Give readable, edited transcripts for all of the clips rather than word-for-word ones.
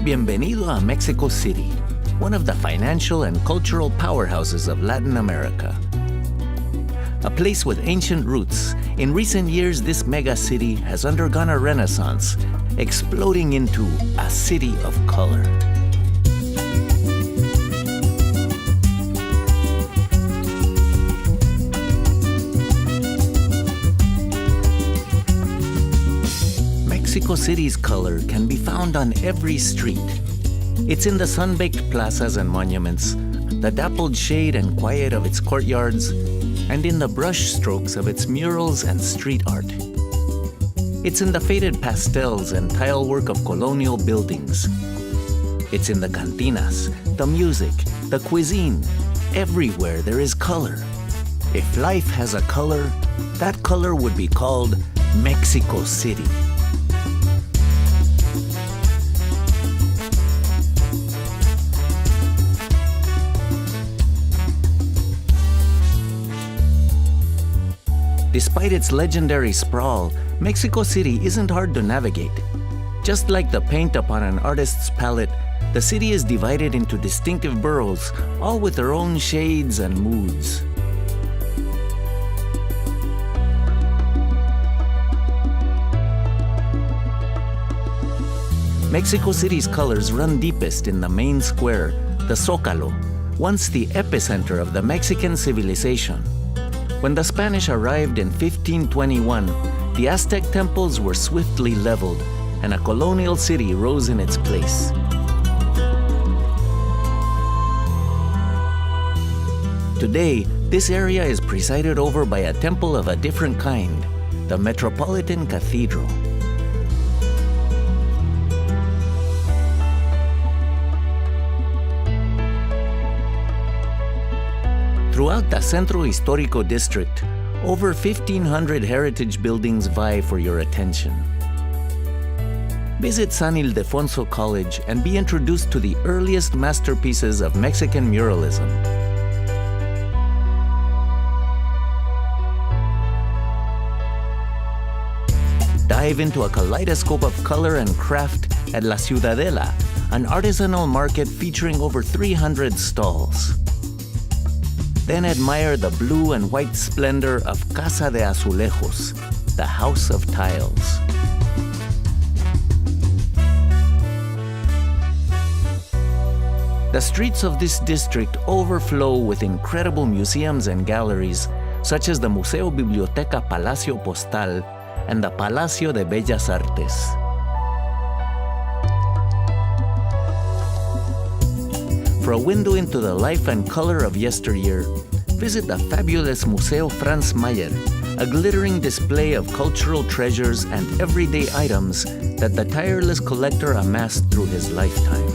Bienvenido a Mexico City, one of the financial and cultural powerhouses of Latin America. A place with ancient roots, in recent years this mega city has undergone a renaissance, exploding into a city of color. Mexico City's color can be found on every street. It's in the sun-baked plazas and monuments, the dappled shade and quiet of its courtyards, and in the brush strokes of its murals and street art. It's in the faded pastels and tile work of colonial buildings. It's in the cantinas, the music, the cuisine. Everywhere there is color. If life has a color, that color would be called Mexico City. Despite its legendary sprawl, Mexico City isn't hard to navigate. Just like the paint upon an artist's palette, the city is divided into distinctive boroughs, all with their own shades and moods. Mexico City's colors run deepest in the main square, the Zócalo, once the epicenter of the Mexican civilization. When the Spanish arrived in 1521, the Aztec temples were swiftly leveled, and a colonial city rose in its place. Today, this area is presided over by a temple of a different kind, the Metropolitan Cathedral. Throughout the Centro Histórico district, over 1,500 heritage buildings vie for your attention. Visit San Ildefonso College and be introduced to the earliest masterpieces of Mexican muralism. Dive into a kaleidoscope of color and craft at La Ciudadela, an artisanal market featuring over 300 stalls. Then admire the blue and white splendor of Casa de Azulejos, the House of Tiles. The streets of this district overflow with incredible museums and galleries, such as the Museo Biblioteca Palacio Postal and the Palacio de Bellas Artes. For a window into the life and color of yesteryear, visit the fabulous Museo Franz Mayer, a glittering display of cultural treasures and everyday items that the tireless collector amassed through his lifetime.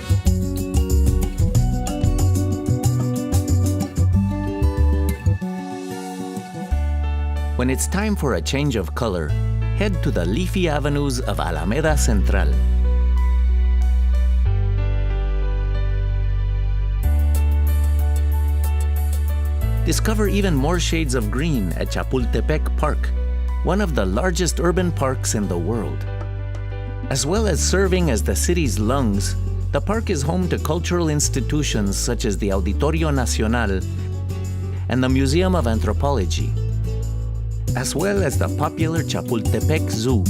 When it's time for a change of color, head to the leafy avenues of Alameda Central. Discover even more shades of green at Chapultepec Park, one of the largest urban parks in the world. As well as serving as the city's lungs, the park is home to cultural institutions such as the Auditorio Nacional and the Museum of Anthropology, as well as the popular Chapultepec Zoo.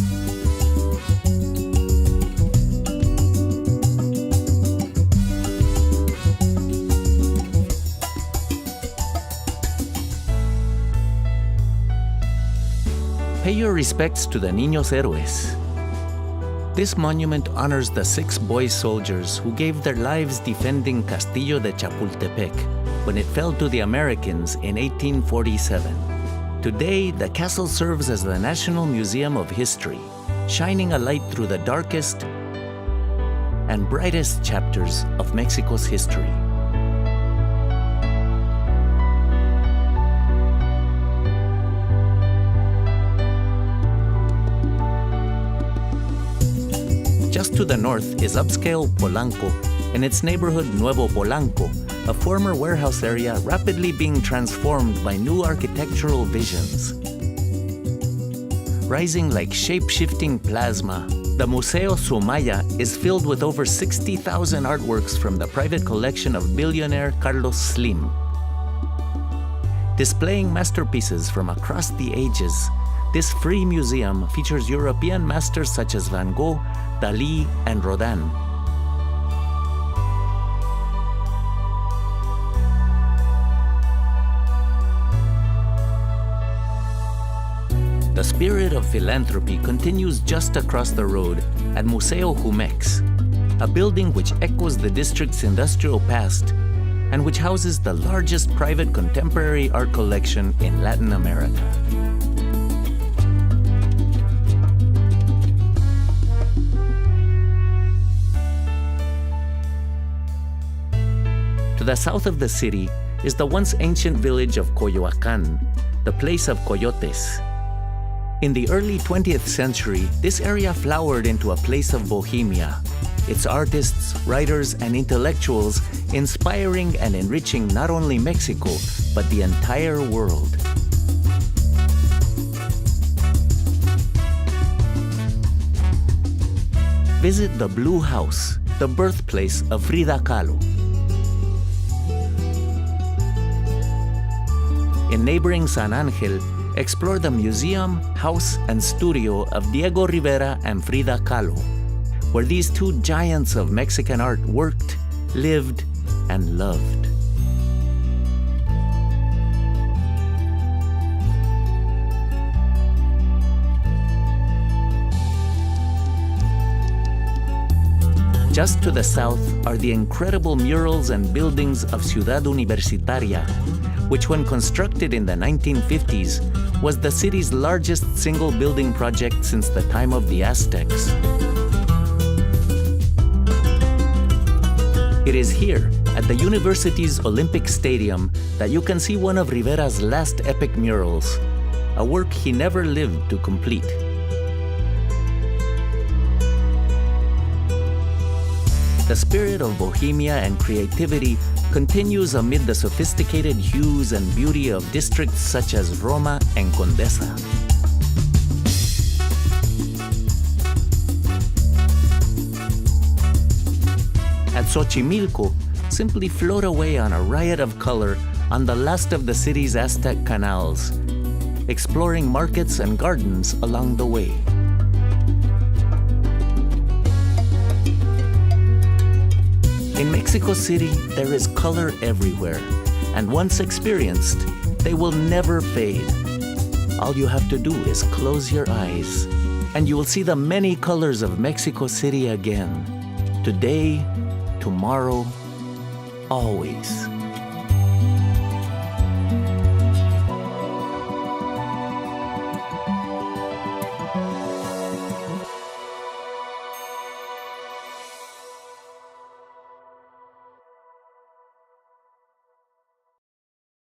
Pay your respects to the Niños Héroes. This monument honors the 6 boy soldiers who gave their lives defending Castillo de Chapultepec when it fell to the Americans in 1847. Today, the castle serves as the National Museum of History, shining a light through the darkest and brightest chapters of Mexico's history. Just to the north is upscale Polanco and its neighborhood Nuevo Polanco, a former warehouse area rapidly being transformed by new architectural visions. Rising like shape-shifting plasma, The Museo Sumaya is filled with over 60,000 artworks from the private collection of billionaire Carlos Slim. Displaying masterpieces from across the ages, this free museum features European masters such as Van Gogh, Dalí, and Rodin. The spirit of philanthropy continues just across the road at Museo Jumex, a building which echoes the district's industrial past and which houses the largest private contemporary art collection in Latin America. To the south of the city is the once ancient village of Coyoacán, the place of coyotes. In the early 20th century, this area flowered into a place of bohemia, its artists, writers, and intellectuals inspiring and enriching not only Mexico, but the entire world. Visit the Blue House, the birthplace of Frida Kahlo. In neighboring San Angel, explore the museum, house, and studio of Diego Rivera and Frida Kahlo, where these two giants of Mexican art worked, lived, and loved. Just to the south are the incredible murals and buildings of Ciudad Universitaria, which when constructed in the 1950s was the city's largest single building project since the time of the Aztecs. It is here, at the university's Olympic Stadium, that you can see one of Rivera's last epic murals, a work he never lived to complete. The spirit of bohemia and creativity continues amid the sophisticated hues and beauty of districts such as Roma and Condesa. At Xochimilco, simply float away on a riot of color on the last of the city's Aztec canals, exploring markets and gardens along the way. In Mexico City, there is color everywhere, and once experienced, they will never fade. All you have to do is close your eyes, and you will see the many colors of Mexico City again. Today, tomorrow, always.